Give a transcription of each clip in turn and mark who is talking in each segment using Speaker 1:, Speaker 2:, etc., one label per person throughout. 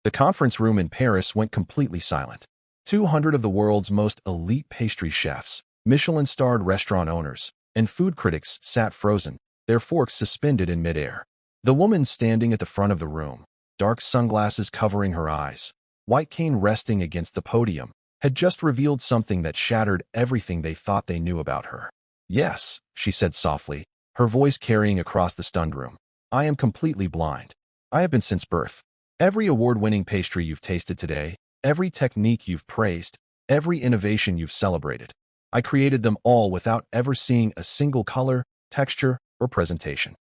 Speaker 1: The conference room in Paris went completely silent. 200 of the world's most elite pastry chefs, Michelin-starred restaurant owners, and food critics sat frozen, their forks suspended in midair. The woman standing at the front of the room, dark sunglasses covering her eyes, white cane resting against the podium, had just revealed something that shattered everything they thought they knew about her. "Yes," she said softly, her voice carrying across the stunned room. "I am completely blind. I have been since birth. Every award-winning pastry you've tasted today, every technique you've praised, every innovation you've celebrated, I created them all without ever seeing a single color, texture, or presentation."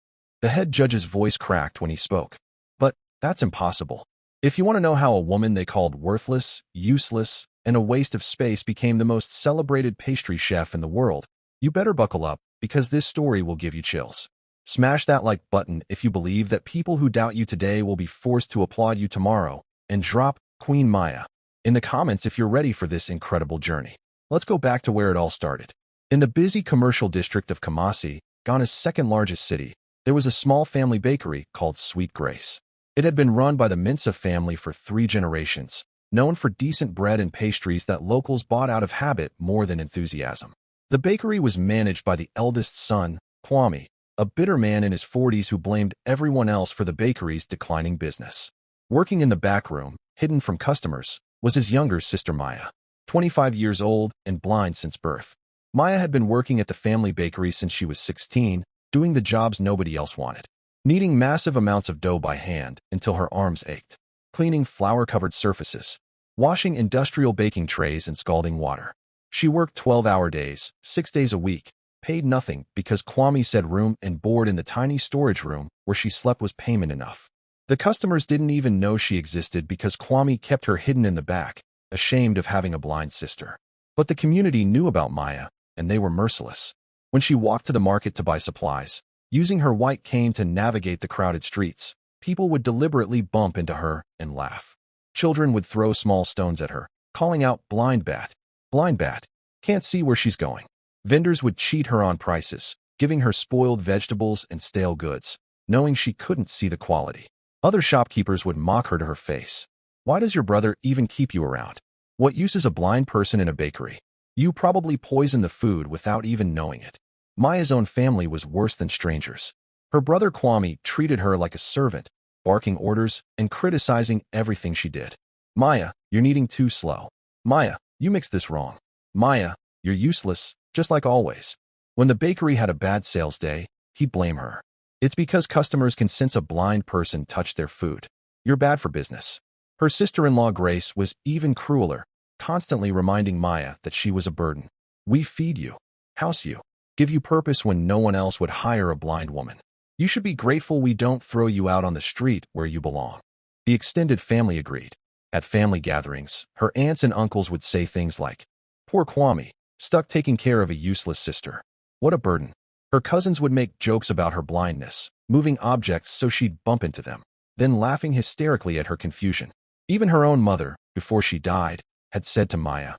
Speaker 1: The head judge's voice cracked when he spoke. "But that's impossible. If you want to know how a woman they called worthless, useless, and a waste of space became the most celebrated pastry chef in the world, you better buckle up, because this story will give you chills. Smash that like button if you believe that people who doubt you today will be forced to applaud you tomorrow, and drop Queen Maya in the comments if you're ready for this incredible journey. Let's go back to where it all started. In the busy commercial district of Kumasi, Ghana's second-largest city, there was a small family bakery called Sweet Grace. It had been run by the Mensah family for 3 generations, known for decent bread and pastries that locals bought out of habit more than enthusiasm. The bakery was managed by the eldest son, Kwame, a bitter man in his 40s who blamed everyone else for the bakery's declining business. Working in the back room, hidden from customers, was his younger sister Maya, 25 years old and blind since birth. Maya had been working at the family bakery since she was 16, doing the jobs nobody else wanted. Kneading massive amounts of dough by hand until her arms ached, cleaning flour-covered surfaces, washing industrial baking trays and scalding water. She worked 12-hour days, 6 days a week, paid nothing because Kwame said room and board in the tiny storage room where she slept was payment enough. The customers didn't even know she existed because Kwame kept her hidden in the back, ashamed of having a blind sister. But the community knew about Maya, and they were merciless. When she walked to the market to buy supplies, using her white cane to navigate the crowded streets, people would deliberately bump into her and laugh. Children would throw small stones at her, calling out, "Blind bat! Blind bat! Can't see where she's going." Vendors would cheat her on prices, giving her spoiled vegetables and stale goods, knowing she couldn't see the quality. Other shopkeepers would mock her to her face. "Why does your brother even keep you around? What use is a blind person in a bakery? You probably poison the food without even knowing it." Maya's own family was worse than strangers. Her brother Kwame treated her like a servant, barking orders and criticizing everything she did. "Maya, you're kneading too slow. Maya, you mixed this wrong. Maya, you're useless, just like always." When the bakery had a bad sales day, he'd blame her. "It's because customers can sense a blind person touch their food. You're bad for business." Her sister-in-law Grace was even crueler, constantly reminding Maya that she was a burden. "We feed you, house you, give you purpose when no one else would hire a blind woman. You should be grateful we don't throw you out on the street where you belong." The extended family agreed. At family gatherings, her aunts and uncles would say things like, "Poor Kwame, stuck taking care of a useless sister. What a burden." Her cousins would make jokes about her blindness, moving objects so she'd bump into them, then laughing hysterically at her confusion. Even her own mother, before she died, had said to Maya,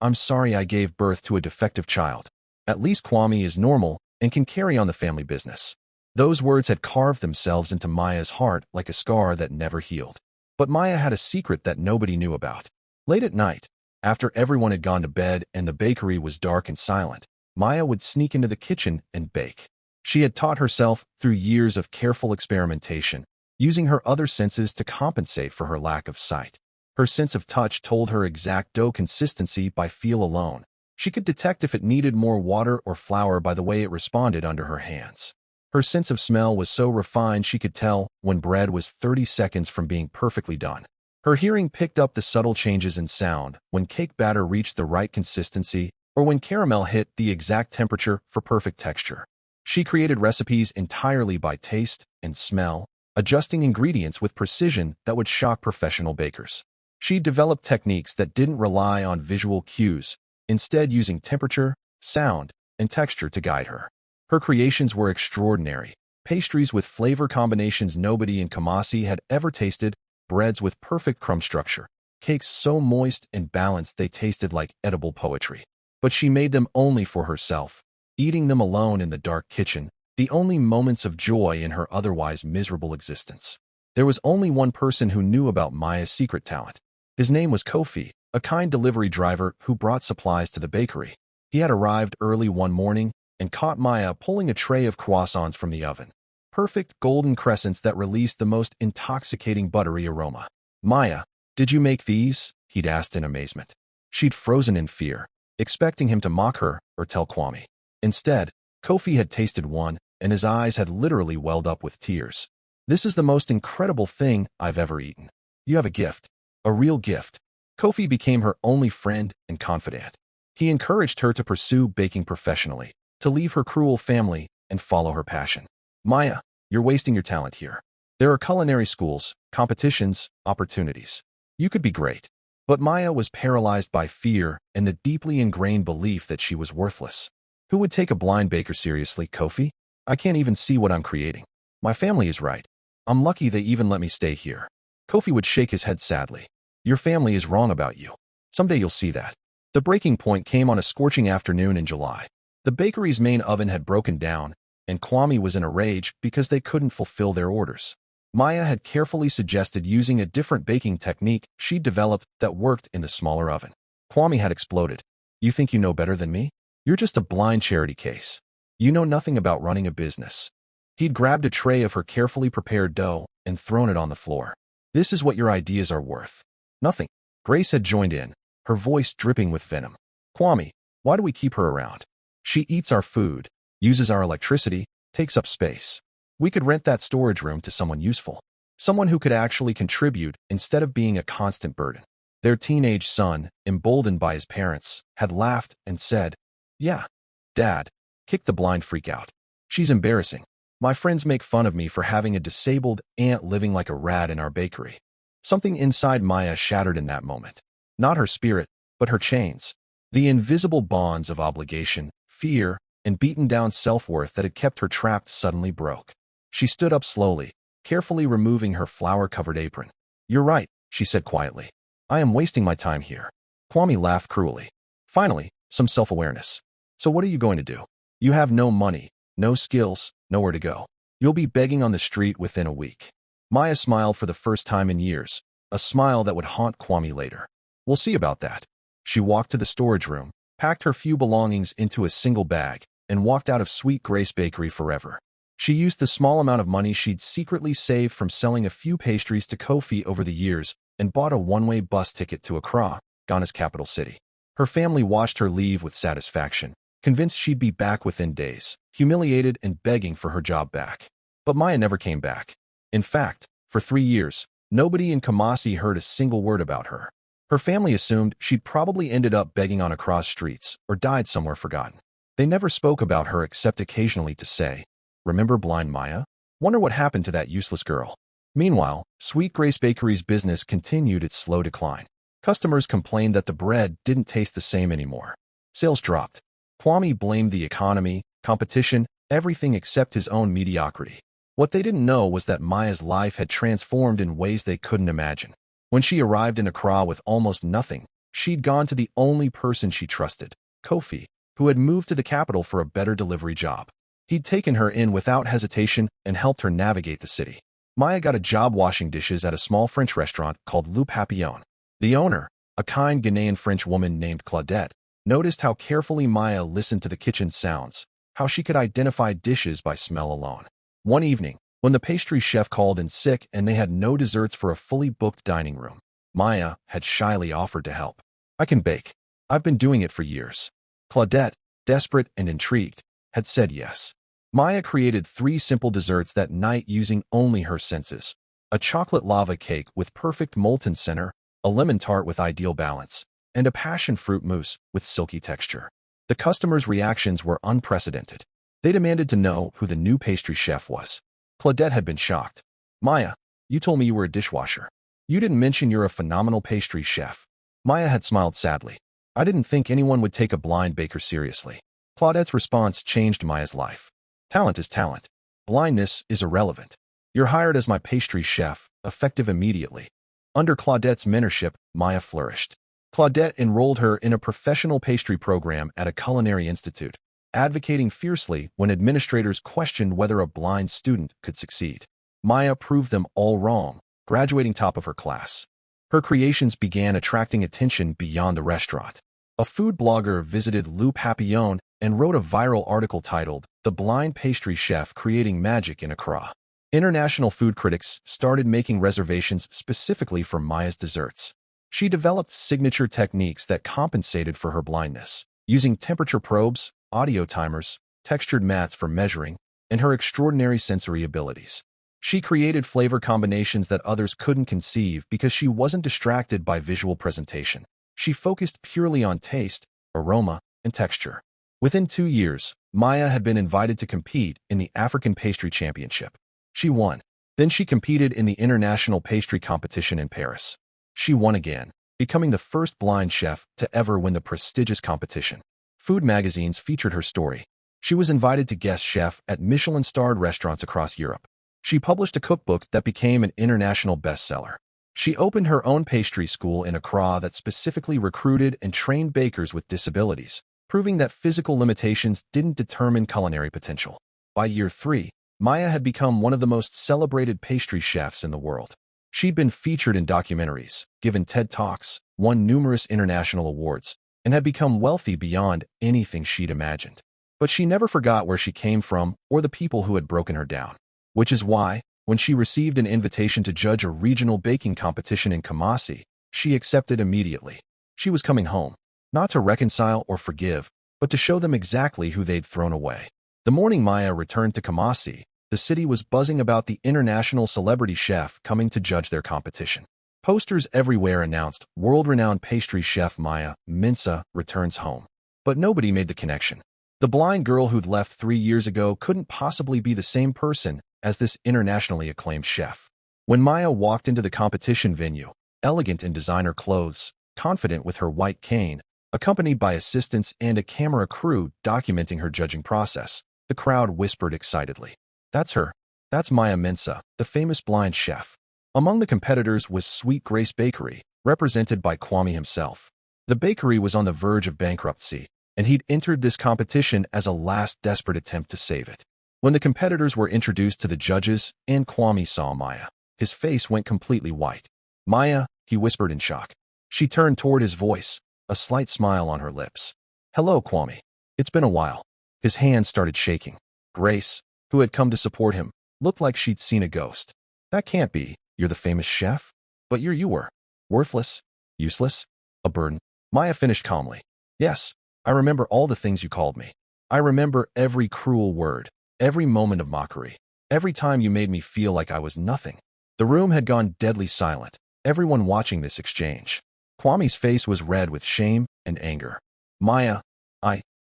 Speaker 1: "I'm sorry I gave birth to a defective child. At least Kwame is normal and can carry on the family business." Those words had carved themselves into Maya's heart like a scar that never healed. But Maya had a secret that nobody knew about. Late at night, after everyone had gone to bed and the bakery was dark and silent, Maya would sneak into the kitchen and bake. She had taught herself through years of careful experimentation, using her other senses to compensate for her lack of sight. Her sense of touch told her exact dough consistency by feel alone. She could detect if it needed more water or flour by the way it responded under her hands. Her sense of smell was so refined she could tell when bread was 30 seconds from being perfectly done. Her hearing picked up the subtle changes in sound when cake batter reached the right consistency or when caramel hit the exact temperature for perfect texture. She created recipes entirely by taste and smell, adjusting ingredients with precision that would shock professional bakers. She developed techniques that didn't rely on visual cues, instead using temperature, sound, and texture to guide her. Her creations were extraordinary. Pastries with flavor combinations nobody in Kumasi had ever tasted, breads with perfect crumb structure, cakes so moist and balanced they tasted like edible poetry. But she made them only for herself, eating them alone in the dark kitchen, the only moments of joy in her otherwise miserable existence. There was only one person who knew about Maya's secret talent. His name was Kofi, a kind delivery driver who brought supplies to the bakery. He had arrived early one morning and caught Maya pulling a tray of croissants from the oven. Perfect golden crescents that released the most intoxicating buttery aroma. "Maya, did you make these?" he'd asked in amazement. She'd frozen in fear, expecting him to mock her or tell Kwame. Instead, Kofi had tasted one, and his eyes had literally welled up with tears. "This is the most incredible thing I've ever eaten. You have a gift. A real gift." Kofi became her only friend and confidant. He encouraged her to pursue baking professionally, to leave her cruel family and follow her passion. "Maya, you're wasting your talent here. There are culinary schools, competitions, opportunities. You could be great." But Maya was paralyzed by fear and the deeply ingrained belief that she was worthless. "Who would take a blind baker seriously, Kofi? I can't even see what I'm creating. My family is right. I'm lucky they even let me stay here." Kofi would shake his head sadly. "Your family is wrong about you. Someday you'll see that." The breaking point came on a scorching afternoon in July. The bakery's main oven had broken down, and Kwame was in a rage because they couldn't fulfill their orders. Maya had carefully suggested using a different baking technique she'd developed that worked in the smaller oven. Kwame had exploded. "You think you know better than me? You're just a blind charity case. You know nothing about running a business." He'd grabbed a tray of her carefully prepared dough and thrown it on the floor. "This is what your ideas are worth." "Nothing." Grace had joined in, her voice dripping with venom. "Kwame, why do we keep her around? She eats our food, uses our electricity, takes up space. We could rent that storage room to someone useful. Someone who could actually contribute instead of being a constant burden." Their teenage son, emboldened by his parents, had laughed and said, "Yeah, Dad, kick the blind freak out. She's embarrassing. My friends make fun of me for having a disabled aunt living like a rat in our bakery." Something inside Maya shattered in that moment. Not her spirit, but her chains. The invisible bonds of obligation, fear, and beaten-down self-worth that had kept her trapped suddenly broke. She stood up slowly, carefully removing her flour-covered apron. "You're right," she said quietly. "I am wasting my time here." Kwame laughed cruelly. Finally, some self-awareness. "So what are you going to do? You have no money, no skills, nowhere to go. You'll be begging on the street within a week." Maya smiled for the first time in years, a smile that would haunt Kwame later. "We'll see about that." She walked to the storage room, packed her few belongings into a single bag, and walked out of Sweet Grace Bakery forever. She used the small amount of money she'd secretly saved from selling a few pastries to Kofi over the years and bought a one-way bus ticket to Accra, Ghana's capital city. Her family watched her leave with satisfaction, convinced she'd be back within days, humiliated and begging for her job back. But Maya never came back. In fact, for 3 years, nobody in Kumasi heard a single word about her. Her family assumed she'd probably ended up begging on Accra's streets or died somewhere forgotten. They never spoke about her except occasionally to say, "Remember blind Maya? Wonder what happened to that useless girl." Meanwhile, Sweet Grace Bakery's business continued its slow decline. Customers complained that the bread didn't taste the same anymore. Sales dropped. Kwame blamed the economy, competition, everything except his own mediocrity. What they didn't know was that Maya's life had transformed in ways they couldn't imagine. When she arrived in Accra with almost nothing, she'd gone to the only person she trusted, Kofi, who had moved to the capital for a better delivery job. He'd taken her in without hesitation and helped her navigate the city. Maya got a job washing dishes at a small French restaurant called Le Papillon. The owner, a kind Ghanaian French woman named Claudette, noticed how carefully Maya listened to the kitchen sounds, how she could identify dishes by smell alone. One evening, when the pastry chef called in sick and they had no desserts for a fully booked dining room, Maya had shyly offered to help. "I can bake. I've been doing it for years." Claudette, desperate and intrigued, had said yes. Maya created 3 simple desserts that night using only her senses: a chocolate lava cake with perfect molten center, a lemon tart with ideal balance, and a passion fruit mousse with silky texture. The customers' reactions were unprecedented. They demanded to know who the new pastry chef was. Claudette had been shocked. "Maya, you told me you were a dishwasher. You didn't mention you're a phenomenal pastry chef." Maya had smiled sadly. "I didn't think anyone would take a blind baker seriously." Claudette's response changed Maya's life. "Talent is talent. Blindness is irrelevant. You're hired as my pastry chef, effective immediately." Under Claudette's mentorship, Maya flourished. Claudette enrolled her in a professional pastry program at a culinary institute, advocating fiercely when administrators questioned whether a blind student could succeed. Maya proved them all wrong, graduating top of her class. Her creations began attracting attention beyond the restaurant. A food blogger visited Le Papillon and wrote a viral article titled, "The Blind Pastry Chef Creating Magic in Accra." International food critics started making reservations specifically for Maya's desserts. She developed signature techniques that compensated for her blindness, using temperature probes, audio timers, textured mats for measuring, and her extraordinary sensory abilities. She created flavor combinations that others couldn't conceive because she wasn't distracted by visual presentation. She focused purely on taste, aroma, and texture. Within 2 years, Maya had been invited to compete in the African Pastry Championship. She won. Then she competed in the International Pastry Competition in Paris. She won again, becoming the first blind chef to ever win the prestigious competition. Food magazines featured her story. She was invited to guest chef at Michelin-starred restaurants across Europe. She published a cookbook that became an international bestseller. She opened her own pastry school in Accra that specifically recruited and trained bakers with disabilities, proving that physical limitations didn't determine culinary potential. By year 3, Maya had become one of the most celebrated pastry chefs in the world. She'd been featured in documentaries, given TED Talks, won numerous international awards, and had become wealthy beyond anything she'd imagined. But she never forgot where she came from or the people who had broken her down. Which is why, when she received an invitation to judge a regional baking competition in Kumasi, she accepted immediately. She was coming home, not to reconcile or forgive, but to show them exactly who they'd thrown away. The morning Maya returned to Kumasi, the city was buzzing about the international celebrity chef coming to judge their competition. Posters everywhere announced, "World-renowned pastry chef Maya Mensah returns home." But nobody made the connection. The blind girl who'd left 3 years ago couldn't possibly be the same person as this internationally acclaimed chef. When Maya walked into the competition venue, elegant in designer clothes, confident with her white cane, accompanied by assistants and a camera crew documenting her judging process, the crowd whispered excitedly, "That's her. That's Maya Mensah, the famous blind chef." Among the competitors was Sweet Grace Bakery, represented by Kwame himself. The bakery was on the verge of bankruptcy, and he'd entered this competition as a last desperate attempt to save it. When the competitors were introduced to the judges and Kwame saw Maya, his face went completely white. "Maya," he whispered in shock. She turned toward his voice, a slight smile on her lips. "Hello, Kwame. It's been a while." His hands started shaking. Grace, who had come to support him, looked like she'd seen a ghost. "That can't be. You're the famous chef? But you were. Worthless? Useless? A burden?" Maya finished calmly. "Yes, I remember all the things you called me. I remember every cruel word. Every moment of mockery. Every time you made me feel like I was nothing." The room had gone deadly silent, everyone watching this exchange. Kwame's face was red with shame and anger. "Maya,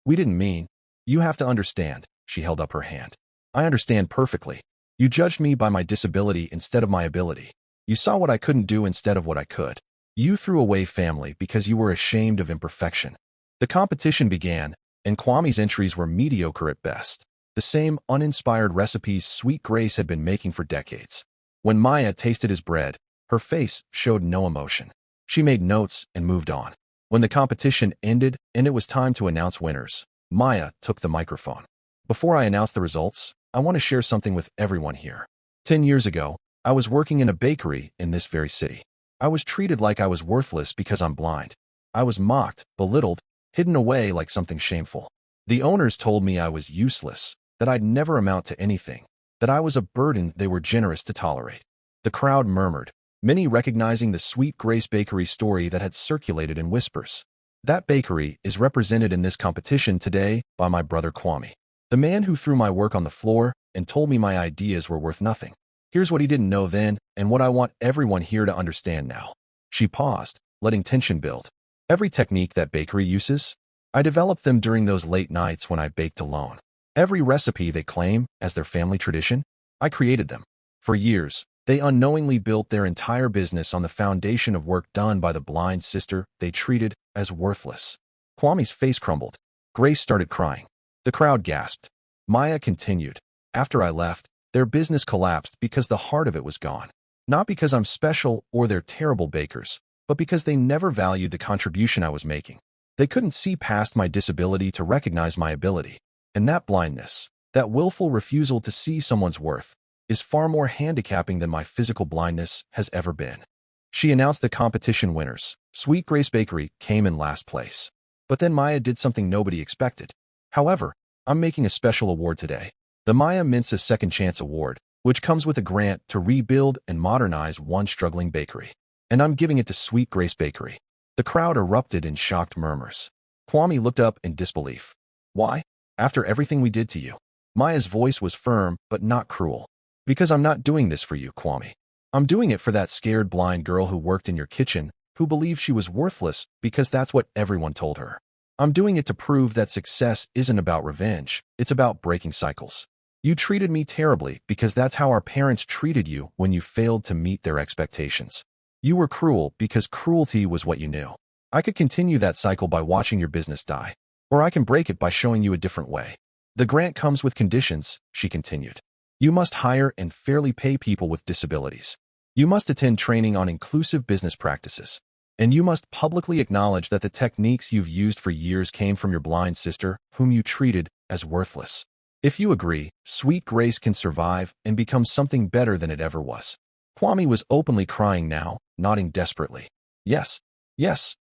Speaker 1: we didn't mean. You have to understand." She held up her hand. "I understand perfectly. You judged me by my disability instead of my ability. You saw what I couldn't do instead of what I could. You threw away family because you were ashamed of imperfection." The competition began, and Kwame's entries were mediocre at best. The same uninspired recipes Sweet Grace had been making for decades. When Maya tasted his bread, her face showed no emotion. She made notes and moved on. When the competition ended and it was time to announce winners, Maya took the microphone. "Before I announce the results, I want to share something with everyone here. 10 years ago, I was working in a bakery in this very city. I was treated like I was worthless because I'm blind. I was mocked, belittled, hidden away like something shameful. The owners told me I was useless, that I'd never amount to anything, that I was a burden they were generous to tolerate." The crowd murmured, many recognizing the Sweet Grace Bakery story that had circulated in whispers. That bakery is represented in this competition today by my brother Kwame, the man who threw my work on the floor and told me my ideas were worth nothing. Here's what he didn't know then and what I want everyone here to understand now. She paused, letting tension build. Every technique that bakery uses, I developed them during those late nights when I baked alone. Every recipe they claim as their family tradition, I created them. For years, they unknowingly built their entire business on the foundation of work done by the blind sister they treated as worthless. Kwame's face crumbled. Grace started crying. The crowd gasped. Maya continued. "After I left, their business collapsed because the heart of it was gone. Not because I'm special or they're terrible bakers, but because they never valued the contribution I was making. They couldn't see past my disability to recognize my ability. And that blindness, that willful refusal to see someone's worth, is far more handicapping than my physical blindness has ever been. She announced the competition winners. Sweet Grace Bakery came in last place. But then Maya did something nobody expected. However, I'm making a special award today. The Maya Mensah Second Chance Award, which comes with a grant to rebuild and modernize one struggling bakery. And I'm giving it to Sweet Grace Bakery. The crowd erupted in shocked murmurs. Kwame looked up in disbelief. Why? After everything we did to you? Maya's voice was firm, but not cruel. Because I'm not doing this for you, Kwame. I'm doing it for that scared blind girl who worked in your kitchen, who believed she was worthless because that's what everyone told her. I'm doing it to prove that success isn't about revenge, it's about breaking cycles. You treated me terribly because that's how our parents treated you when you failed to meet their expectations. You were cruel because cruelty was what you knew. I could continue that cycle by watching your business die, or I can break it by showing you a different way. The grant comes with conditions, she continued. You must hire and fairly pay people with disabilities. You must attend training on inclusive business practices. And you must publicly acknowledge that the techniques you've used for years came from your blind sister, whom you treated as worthless. If you agree, Sweet Grace can survive and become something better than it ever was. Kwame was openly crying now, nodding desperately. Yes,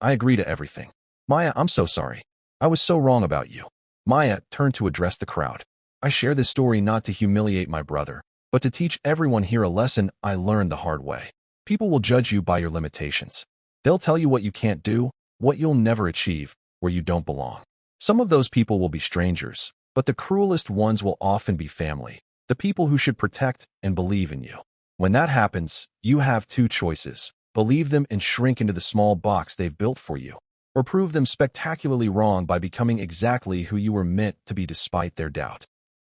Speaker 1: I agree to everything. Maya, I'm so sorry. I was so wrong about you. Maya turned to address the crowd. I share this story not to humiliate my brother, but to teach everyone here a lesson I learned the hard way. People will judge you by your limitations. They'll tell you what you can't do, what you'll never achieve, where you don't belong. Some of those people will be strangers, but the cruelest ones will often be family, the people who should protect and believe in you. When that happens, you have two choices: believe them and shrink into the small box they've built for you, or prove them spectacularly wrong by becoming exactly who you were meant to be despite their doubt.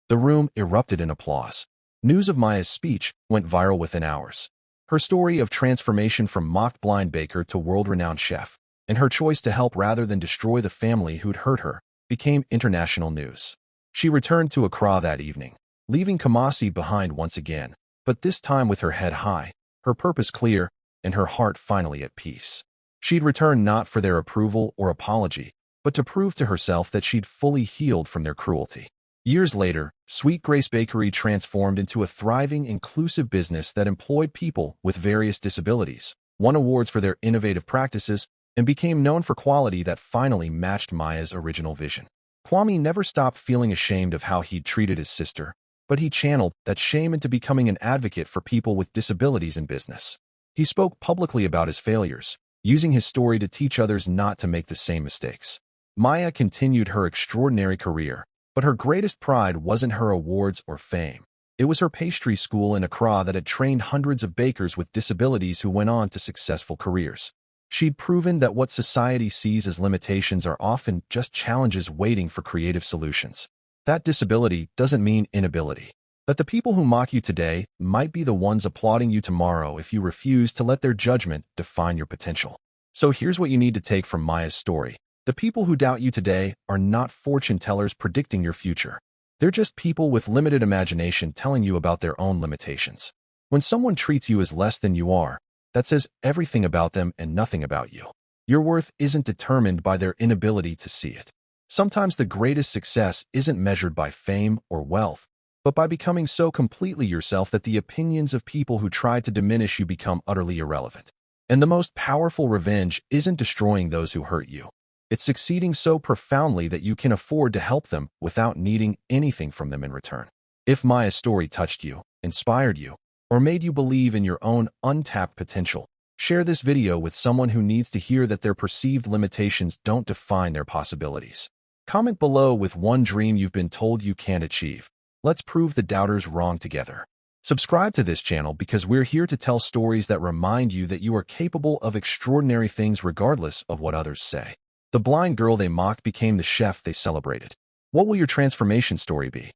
Speaker 1: The room erupted in applause. News of Maya's speech went viral within hours. Her story of transformation from mocked blind baker to world-renowned chef, and her choice to help rather than destroy the family who'd hurt her, became international news. She returned to Accra that evening, leaving Kumasi behind once again, but this time with her head high, her purpose clear, and her heart finally at peace. She'd returned not for their approval or apology, but to prove to herself that she'd fully healed from their cruelty. Years later, Sweet Grace Bakery transformed into a thriving, inclusive business that employed people with various disabilities, won awards for their innovative practices, and became known for quality that finally matched Maya's original vision. Kwame never stopped feeling ashamed of how he'd treated his sister, but he channeled that shame into becoming an advocate for people with disabilities in business. He spoke publicly about his failures, using his story to teach others not to make the same mistakes. Maya continued her extraordinary career, but her greatest pride wasn't her awards or fame. It was her pastry school in Accra that had trained hundreds of bakers with disabilities who went on to successful careers. She'd proven that what society sees as limitations are often just challenges waiting for creative solutions. That disability doesn't mean inability. That the people who mock you today might be the ones applauding you tomorrow if you refuse to let their judgment define your potential. So here's what you need to take from Maya's story. The people who doubt you today are not fortune tellers predicting your future. They're just people with limited imagination telling you about their own limitations. When someone treats you as less than you are, that says everything about them and nothing about you. Your worth isn't determined by their inability to see it. Sometimes the greatest success isn't measured by fame or wealth, but by becoming so completely yourself that the opinions of people who try to diminish you become utterly irrelevant. And the most powerful revenge isn't destroying those who hurt you. It's succeeding so profoundly that you can afford to help them without needing anything from them in return. If Maya's story touched you, inspired you, or made you believe in your own untapped potential, share this video with someone who needs to hear that their perceived limitations don't define their possibilities. Comment below with one dream you've been told you can't achieve. Let's prove the doubters wrong together. Subscribe to this channel because we're here to tell stories that remind you that you are capable of extraordinary things regardless of what others say. The blind girl they mocked became the chef they celebrated. What will your transformation story be?